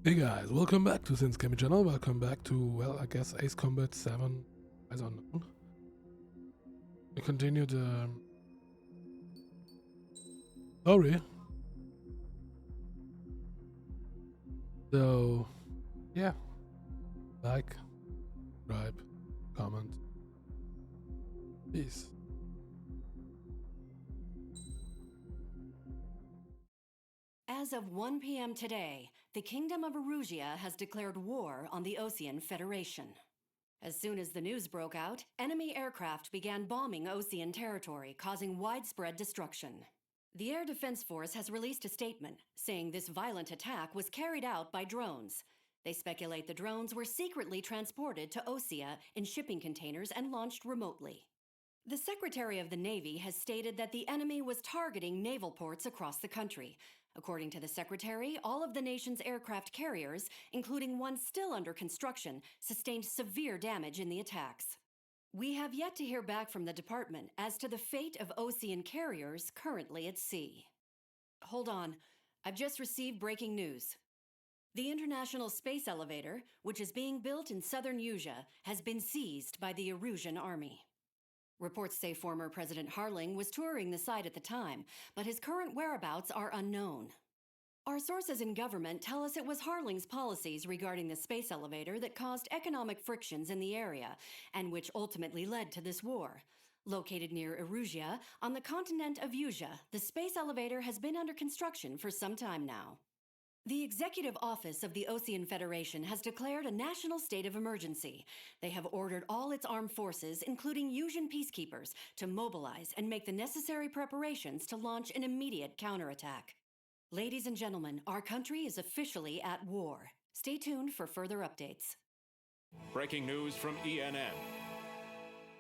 Hey guys, welcome back to Sin's Gaming Channel. Welcome back to, well, I guess Ace Combat 7. I don't know. We continue the story. So, yeah. Like, subscribe, comment. Peace. As of 1 p.m. today, the Kingdom of Erusia has declared war on the Osean Federation. As soon as the news broke out, enemy aircraft began bombing Osean territory, causing widespread destruction. The Air Defense Force has released a statement saying this violent attack was carried out by drones. They speculate the drones were secretly transported to Osea in shipping containers and launched remotely. The Secretary of the Navy has stated that the enemy was targeting naval ports across the country. According to the Secretary, all of the nation's aircraft carriers, including one still under construction, sustained severe damage in the attacks. We have yet to hear back from the department as to the fate of Osean carriers currently at sea. Hold on, I've just received breaking news. The International Space Elevator, which is being built in southern Usea, has been seized by the Erusian Army. Reports say former President Harling was touring the site at the time, but his current whereabouts are unknown. Our sources in government tell us it was Harling's policies regarding the space elevator that caused economic frictions in the area, and which ultimately led to this war. Located near Erusia, on the continent of Usea, the space elevator has been under construction for some time now. The Executive Office of the Osean Federation has declared a national state of emergency. They have ordered all its armed forces, including Usian peacekeepers, to mobilize and make the necessary preparations to launch an immediate counterattack. Ladies and gentlemen, our country is officially at war. Stay tuned for further updates. Breaking news from ENN.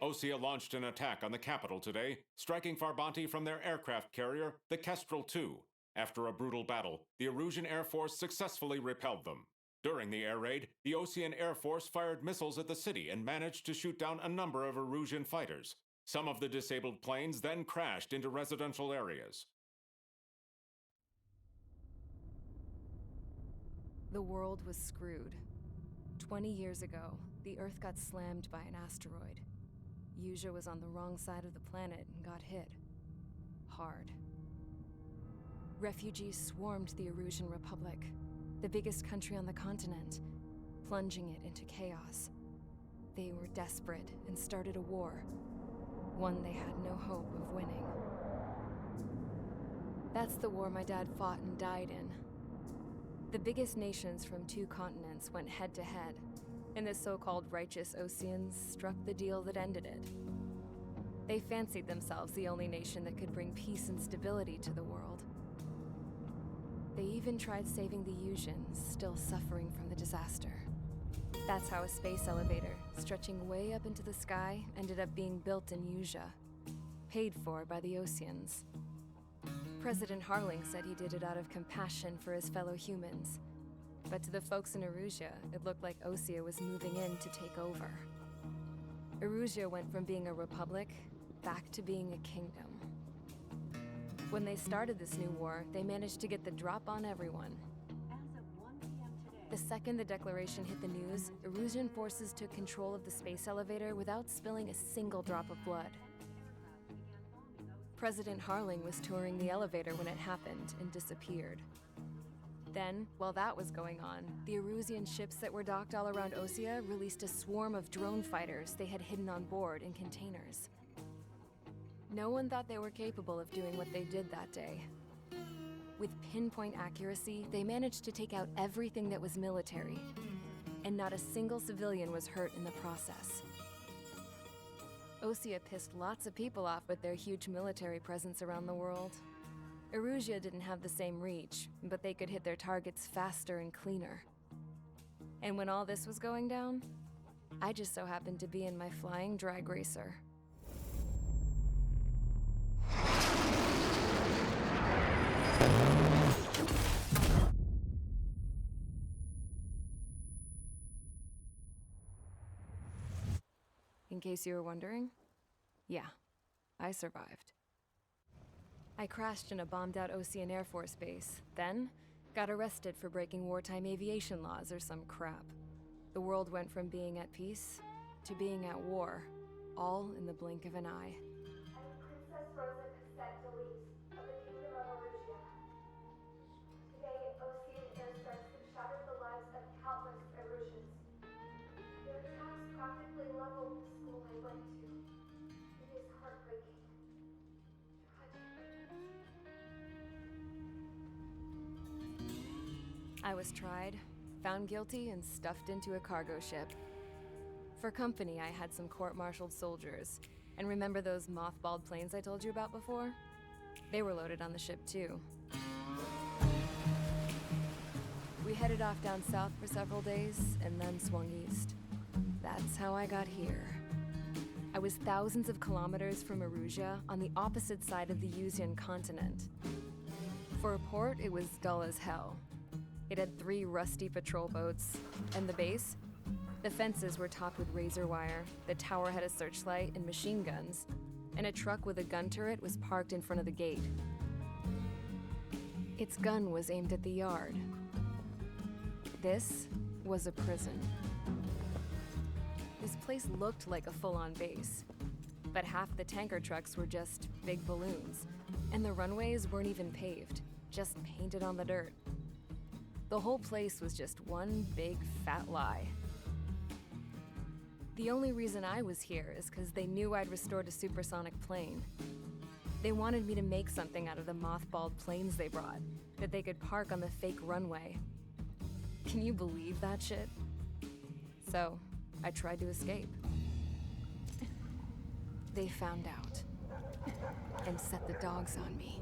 Osea launched an attack on the capital today, striking Farbanti from their aircraft carrier, the Kestrel II. After a brutal battle, the Erusian Air Force successfully repelled them. During the air raid, the Osean Air Force fired missiles at the city and managed to shoot down a number of Erusian fighters. Some of the disabled planes then crashed into residential areas. The world was screwed. 20 years ago, the Earth got slammed by an asteroid. Usea was on the wrong side of the planet and got hit. Hard. Refugees swarmed the Erusian Republic, the biggest country on the continent, plunging it into chaos. They were desperate and started a war, one they had no hope of winning. That's the war my dad fought and died in. The biggest nations from two continents went head-to-head, and the so-called righteous Oseans struck the deal that ended it. They fancied themselves the only nation that could bring peace and stability to the world. They even tried saving the Usians, still suffering from the disaster. That's how a space elevator, stretching way up into the sky, ended up being built in Usea, paid for by the Oseans. President Harling said he did it out of compassion for his fellow humans. But to the folks in Erusia, it looked like Osea was moving in to take over. Erusia went from being a republic back to being a kingdom. When they started this new war, they managed to get the drop on everyone. As of 1 p.m. today, The second the declaration hit the news, Erusian forces took control of the space elevator without spilling a single drop of blood. President Harling was touring the elevator when it happened and disappeared. Then, while that was going on, the Erusian ships that were docked all around Osea released a swarm of drone fighters they had hidden on board in containers. No one thought they were capable of doing what they did that day. With pinpoint accuracy, they managed to take out everything that was military, and not a single civilian was hurt in the process. Osea pissed lots of people off with their huge military presence around the world. Erusia didn't have the same reach, but they could hit their targets faster and cleaner. And when all this was going down, I just so happened to be in my flying drag racer. In case you were wondering, yeah, I survived. I crashed in a bombed-out Osean Air Force base. Then, Got arrested for breaking wartime aviation laws or some crap. The world went from being at peace to being at war, all in the blink of an eye. I am Princess Rosa Cassette Delise of the Kingdom of Erusia. Today, Osean airstrikes have shattered the lives of countless Erusians. Their attacks practically leveled the school I went to. It is heartbreaking. Tragic. I was tried, found guilty, and stuffed into a cargo ship. For company, I had some court-martialed soldiers. And remember those mothballed planes I told you about before? They were loaded on the ship, too. We headed off down south for several days, and then swung east. That's how I got here. I was thousands of kilometers from Erusia, on the opposite side of the Yuzian continent. For a port, it was dull as hell. It had 3 rusty patrol boats, and the base? The fences were topped with razor wire, the tower had a searchlight and machine guns, and a truck with a gun turret was parked in front of the gate. Its gun was aimed at the yard. This was a prison. This place looked like a full-on base, but half the tanker trucks were just big balloons, and the runways weren't even paved, just painted on the dirt. The whole place was just one big fat lie. The only reason I was here is because they knew I'd restored a supersonic plane. They wanted me to make something out of the mothballed planes they brought, that they could park on the fake runway. Can you believe that shit? So, I tried to escape. They found out, and set the dogs on me.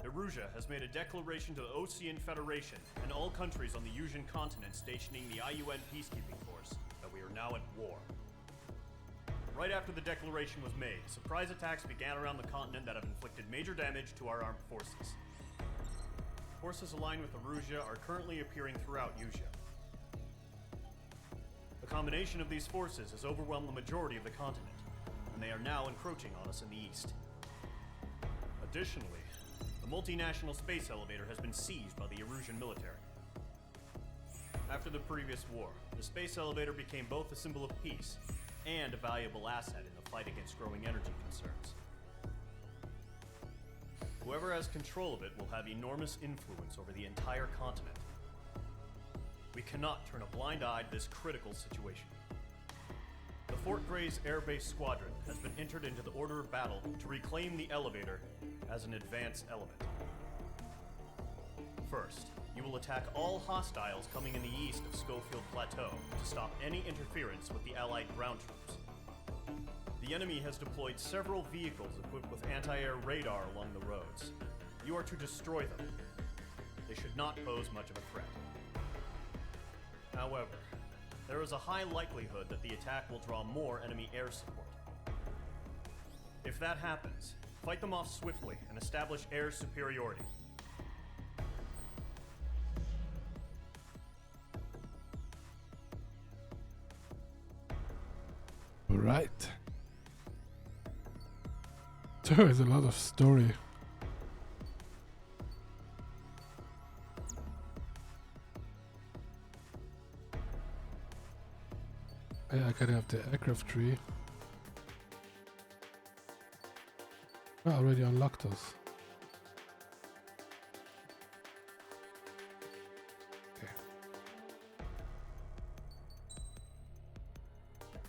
Erusia has made a declaration to the Osean Federation and all countries on the Yuzian continent stationing the IUN peacekeeping force that we are now at war. Right after the declaration was made, surprise attacks began around the continent that have inflicted major damage to our armed forces. Forces aligned with Erusia are currently appearing throughout Yusia. The combination of these forces has overwhelmed the majority of the continent, and they are now encroaching on us in the east. Additionally, the multinational space elevator has been seized by the Erusian military. After the previous war, the space elevator became both a symbol of peace and a valuable asset in the fight against growing energy concerns. Whoever has control of it will have enormous influence over the entire continent. We cannot turn a blind eye to this critical situation. The Fort Gray's Air Base Squadron has been entered into the order of battle to reclaim the elevator as an advance element. First, you will attack all hostiles coming in the east of Schofield Plateau to stop any interference with the Allied ground troops. The enemy has deployed several vehicles equipped with anti-air radar along the roads. You are to destroy them. They should not pose much of a threat. However, there is a high likelihood that the attack will draw more enemy air support. If that happens, fight them off swiftly and establish air superiority. Right. There is a lot of story. I could have the aircraft tree. I already unlocked those. Okay.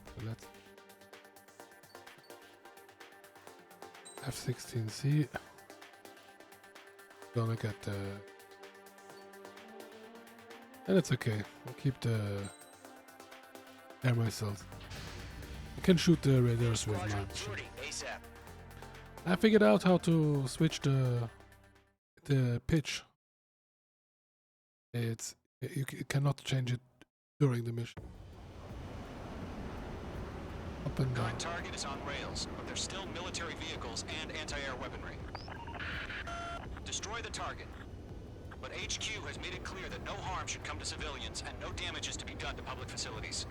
So let's F-16C. Gonna get the... And it's okay. I'll keep the air missiles. I can shoot the radars with my machine. I figured out how to switch the pitch. You cannot change it during the mission. Up and down. Current target is on rails, but there's still military vehicles and anti-air weaponry. Destroy the target. But HQ has made it clear that no harm should come to civilians and no damage is to be done to public facilities.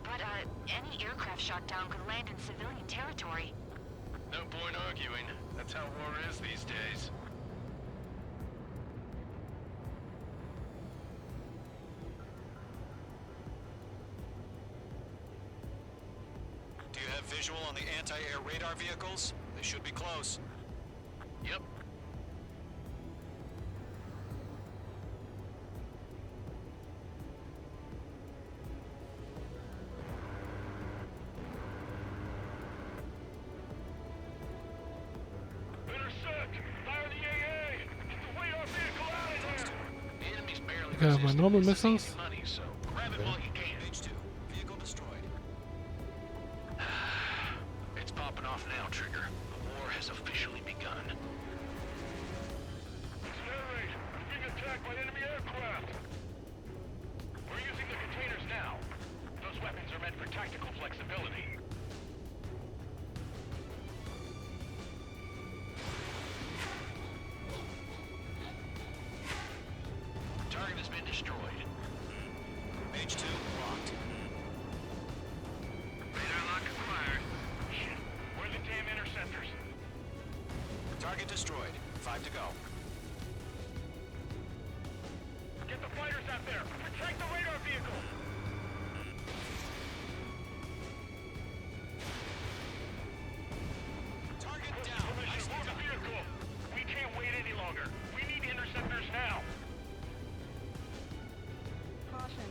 But, any aircraft shot down could land in civilian territory. No point arguing. That's how war is these days. Do you have visual on the anti-air radar vehicles? They should be close. Yep. Intercept! Fire the AA! Get the radar vehicle out of there! The enemy's barely Okay, I have my resisting. normal This is missiles. easy money, so grab it while you can. Page 2. Vehicle destroyed. It's popping off now, Trigger. The war has officially begun. It's an air raid! We're being attacked by enemy aircraft! We're using the containers now. Those weapons are meant for tactical flexibility. Target has been destroyed. Page 2. Locked. Radar lock acquired. Shit. Where are the damn interceptors? Target destroyed. 5 to go. Get the fighters out there! Protect the radar vehicle! Target down. Nice Move the done. vehicle! We can't wait any longer. We need interceptors now! Caution.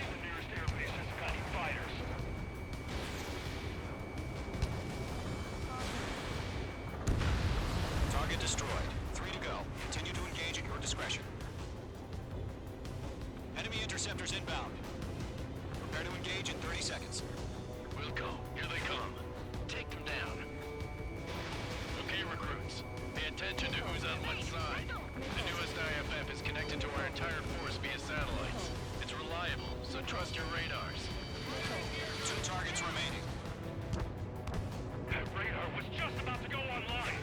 The nearest airbase hasn't got any fighters. Target destroyed. 3 to go. Continue to engage at your discretion. Enemy interceptors inbound. Prepare to engage in 30 seconds. We'll go. Here they come. Take them down. Okay, recruits. Pay attention to who's on what side. The newest IFF is connected to our entire force via satellites. It's reliable, so trust your radars. 2 targets remaining. That radar was just about to go online.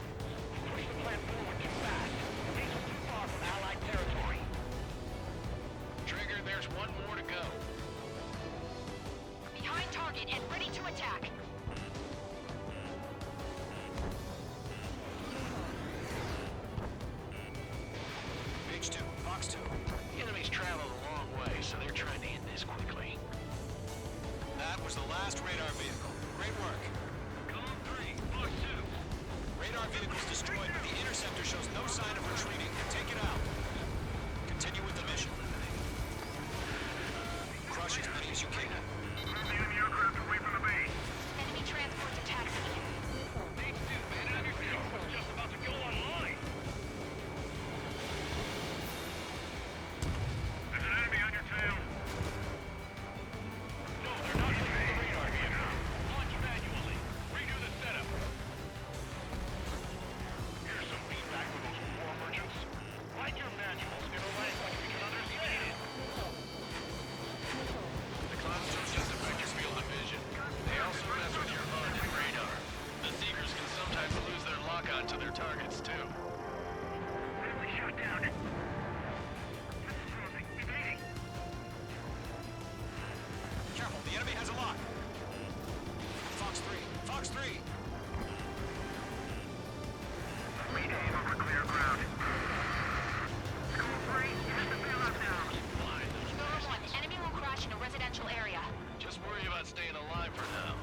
Push the plan forward too fast. These are too far from Allied territory. Trigger, there's one more to go. Behind target and ready to attack. Page 2. Fox 2. The enemy's traveled a long way, so they're trying to end this quickly. That was the last radar vehicle. Great work. Column 3, Fox 2. Radar vehicle's destroyed, but the interceptor shows no sign of retreating. Take it out. Continue with the mission. Crush as many as you can. Move the enemy aircraft away from the base. Enemy transports a taxi. Page 2, man. Enemy vehicle was just about to go online. There's an enemy on your tail. No, they're not using the radar vehicle. Launch manually. Redo the setup. Here's some feedback for those war merchants. Write your manuals in a language we can understand. The clouds don't just affect your field of vision. They also mess with your HUD and radar. The Seekers can sometimes lose their lock-on to their targets, too. Enemy shot down. This is Rosie. Evading. Careful, the enemy has a lock. Fox 3. Fox 3. Rename over clear ground. School 3, hit the payload down. Fine. Number 1, enemy will crash in a residential area. Just worry about staying alive for now.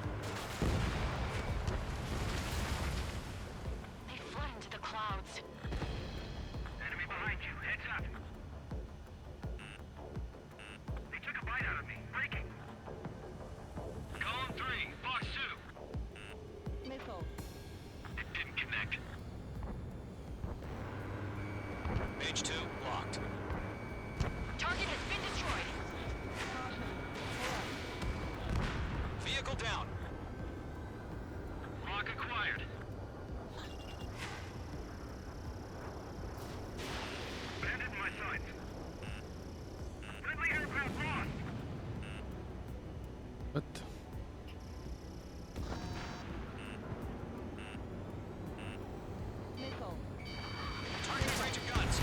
They fled into the clouds. Enemy behind you. Heads up. They took a bite out of me. Breaking. Column 3, Fox 2. Missile. It didn't connect. Page 2. Locked. Target has been destroyed. Vehicle down. Lock acquired. What? Missile. Target range of guns.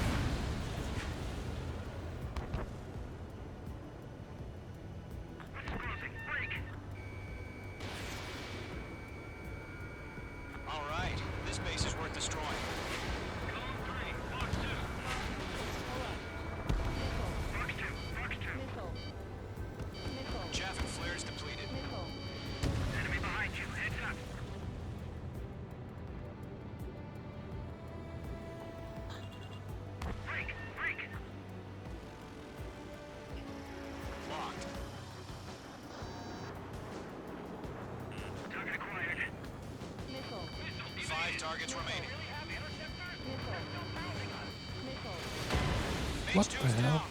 All right, this base is worth destroying. Missile. Missile. Chaff and flares depleted. Missile. Enemy behind you. Heads up. Break! Break! Locked. Target acquired. Missile. 5 targets remaining. Missile. Missile. What H2's the hell? down.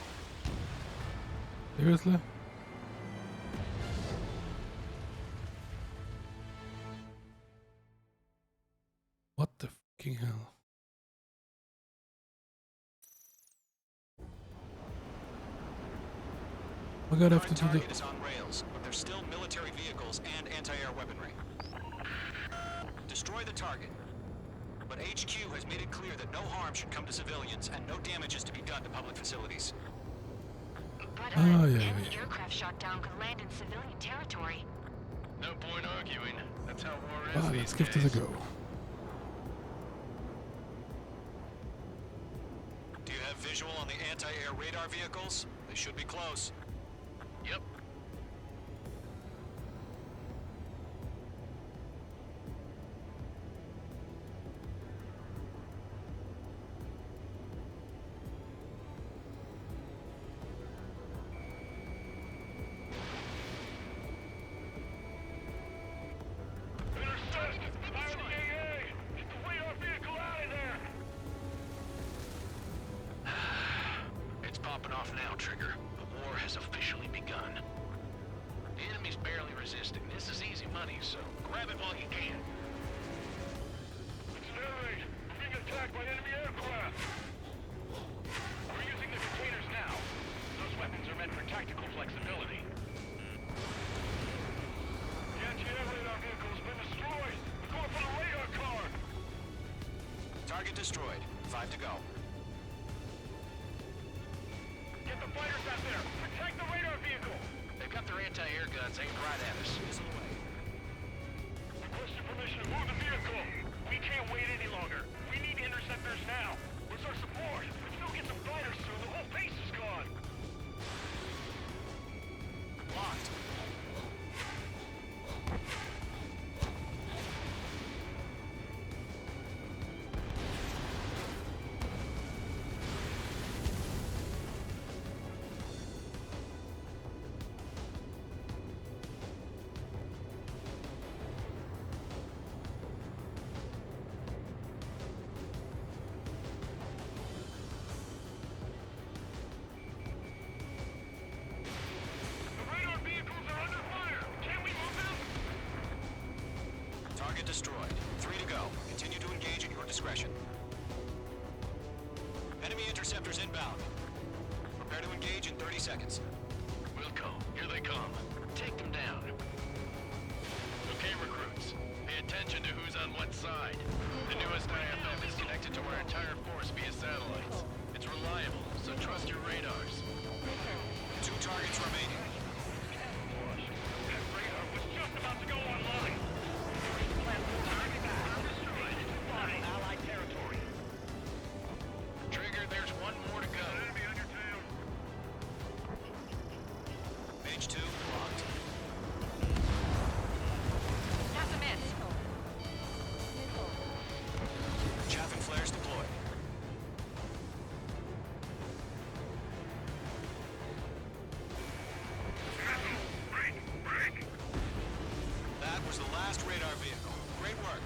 Seriously? What the fucking hell? We're gonna have to Current do the. target is on rails, but there's still military vehicles and anti-air weaponry. Destroy the target. But HQ has made it clear that no harm should come to civilians and no damage is to be done to public facilities. But Oh, any yeah. aircraft shot down could land in civilian territory. No point arguing. That's how war is Ah, these let's give days. this a go. Do you have visual on the anti-air radar vehicles? They should be close. Yep. Intercept! Fire the AA! Get the radar vehicle out of there! It's popping off now, Trigger. The war has officially begun. The enemy's barely resisting. This is easy money, so grab it while you can. Accelerate! We're being attacked by enemy aircraft! We're using the containers now. Those weapons are meant for tactical flexibility. The anti-air radar vehicle's been destroyed! We're going for the radar car! Target destroyed. 5 to go. Get the fighters out there! Protect the radar vehicle! They've got their anti-air guns aimed right at us. Missile away. Requesting permission to move the vehicle! We can't wait any longer! We need interceptors now! Where's our support? If we don't get some fighters soon, the whole base is gone! Locked. The radar vehicles are under fire! Can we move them? Target destroyed. 3 to go. Continue to engage at your discretion. Enemy interceptors inbound. Prepare to engage in 30 seconds. Wilco, here they come. Take them down. Okay, recruits. Pay attention to who's on what side. The newest IFF is connected to our entire force via satellites. It's reliable, so trust your radars. 2 targets remaining. That radar was just about to go online! Allied territory. Trigger, there's one more to go. Enemy on your tail! Page 2 locked. That's a miss. Missile. Chaff and flares deployed. That was the last radar vehicle. Great work.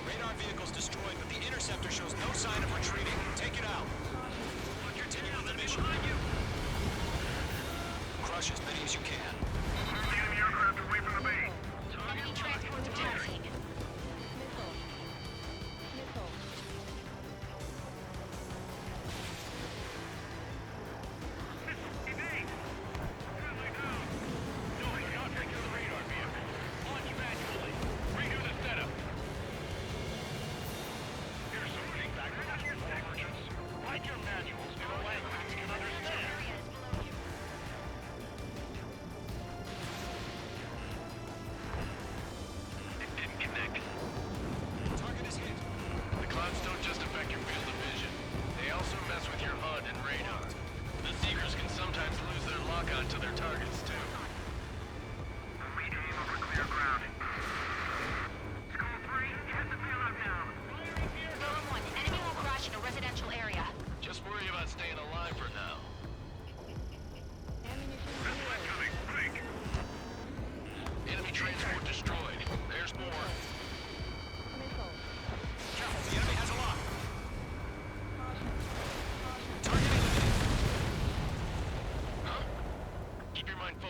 Radar vehicle's destroyed, but the interceptor shows no sign of retreating. Take it out. Continue with the mission. Crush as many as you can. The enemy aircraft away from the base! Enemy transports are taxiing. Missile. Missile. Missile evade! Friendly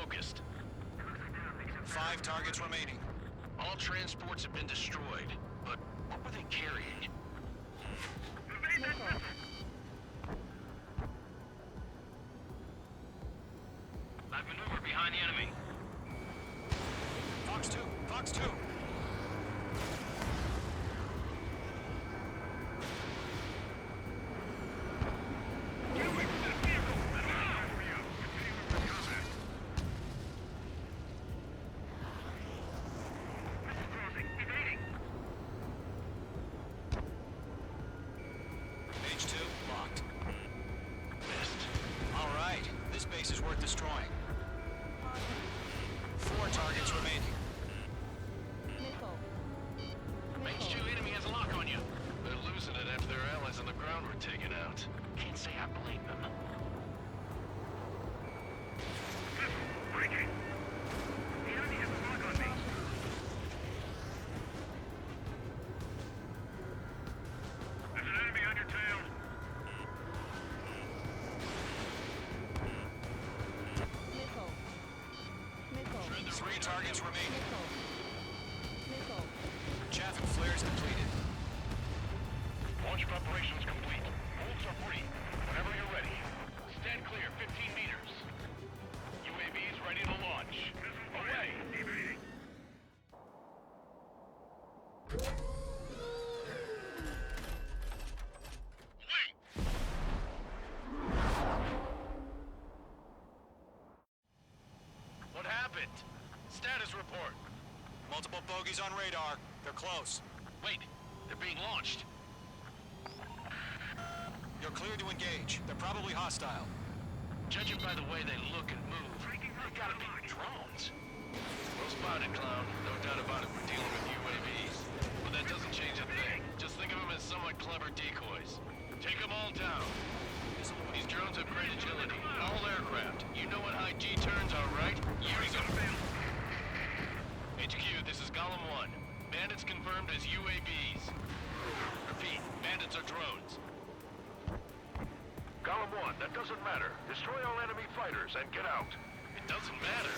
focused. 5 targets remaining. All transports have been destroyed, but what were they carrying? Nickel. I've maneuvered behind the enemy. Fox 2! Fox 2! Get away from that vehicle! For you. Continue with contact. Missile crossing. Evading. H2 locked. Missed. All right, this base is worth destroying. 4 targets remaining. Nickel. H2 enemy has a lock on you. They're losing it after their allies on the ground were taken out. Can't say I blame them. Breaking. The enemy has a lock on me. There's an enemy on your tail. Nickel. Nickel. 3 targets remaining. Nickel. Nickel. Chaff and flares depleted. Launch preparations complete. Bolts are free. Whenever you're ready. Stand clear, 15 meters. UAVs ready to launch. Away! Evading. Wait! What happened? Status report. Multiple bogies on radar. They're close. Wait, they're being launched. You're cleared to engage. They're probably hostile. Judging by the way they look and move, they gotta be drones. Well spotted, clown. No doubt about it, we're dealing with UAVs. But that doesn't change a thing. Just think of them as somewhat clever decoys. Take them all down. These drones have great agility. All aircraft. You know what high G turns are, right? Use them. HQ, this is Golem 1. Bandits confirmed as UAVs. Repeat, bandits are drones. Golem 1, that doesn't matter. Destroy all enemy fighters and get out. It doesn't matter.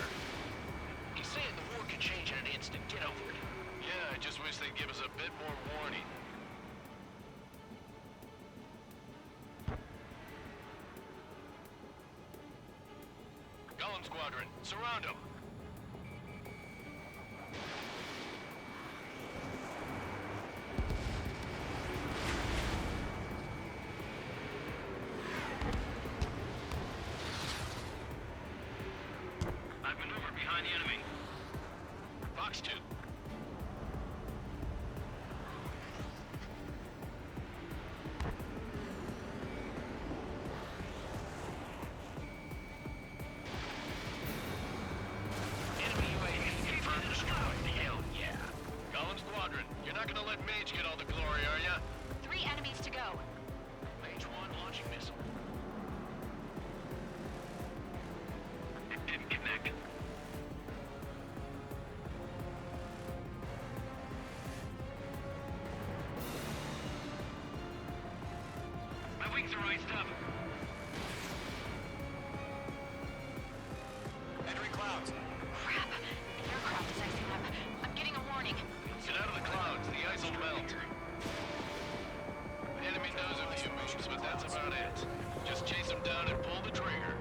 He's saying the war can change in an instant. Get over it. Yeah, I just wish they'd give us a bit more warning. Golem Squadron, surround them! I've maneuvered behind the enemy. Fox 2. Enemy UAV confirmed destroyed. Hell yeah. Golem Squadron, you're not gonna let Mage get all the glory, are ya? 3 enemies to go. Mage 1 launching missile. It didn't connect. My wings are iced up. Entering clouds. Crap. The aircraft is icing up. I'm getting a warning. Get out of the clouds, the ice will melt. The enemy knows of the moves, but that's about it. Just chase them down and pull the trigger.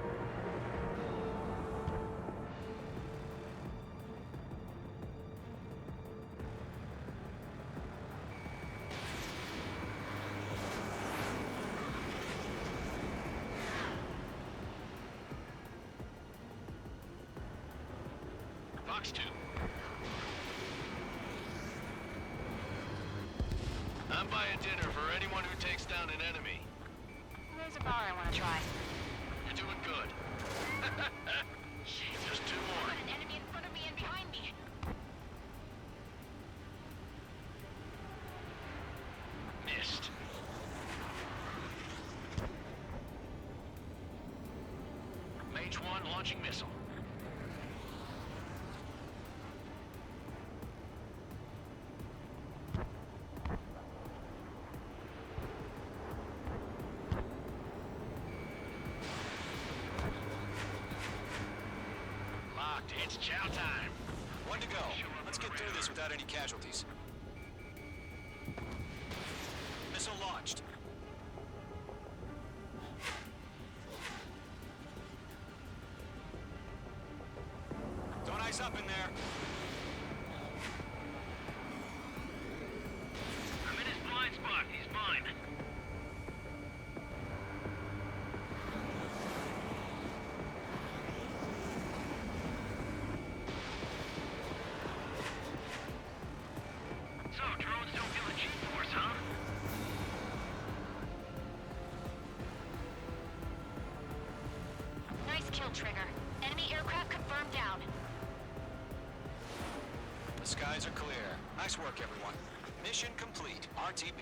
Fox 2. I'm buying dinner for anyone who takes down an enemy. There's a bar I want to try. You're doing good. Just 2 more. An enemy in front of me and behind me. Missed. Mage 1 launching missile. docked. It's chow time. 1 to go. Let's get through this without any casualties. Missile launched. Don't ice up in there. I'm in his blind spot. He's mine. So, drones don't feel the G-force, huh? Nice kill, Trigger. Enemy aircraft confirmed down. The skies are clear. Nice work, everyone. Mission complete. RTB.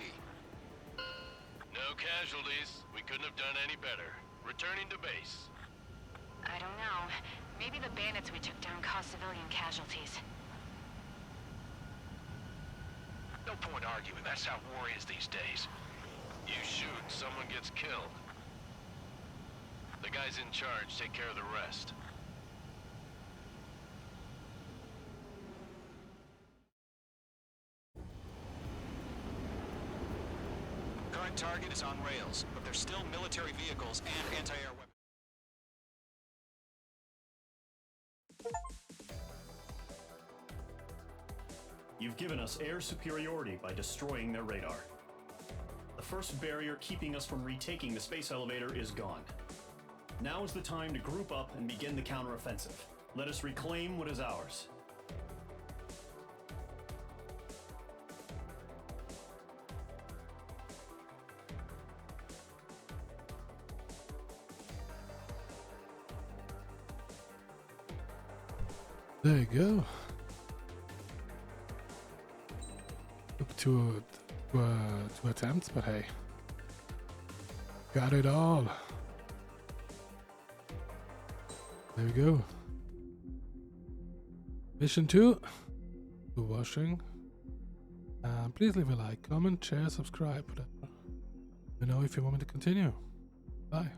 No casualties. We couldn't have done any better. Returning to base. I don't know. Maybe the bandits we took down caused civilian casualties. No point arguing. That's how war is these days. You shoot, someone gets killed. The guys in charge take care of the rest. Current target is on rails, but there's still military vehicles and anti-air weapons. You've given us air superiority by destroying their radar. The first barrier keeping us from retaking the space elevator is gone. Now is the time to group up and begin the counteroffensive. Let us reclaim what is ours. There you go. Took two attempts, but hey, got it all. There we go. Mission 2. Good watching. Please leave a like, comment, share, subscribe, whatever. Let me know if you want me to continue. Bye.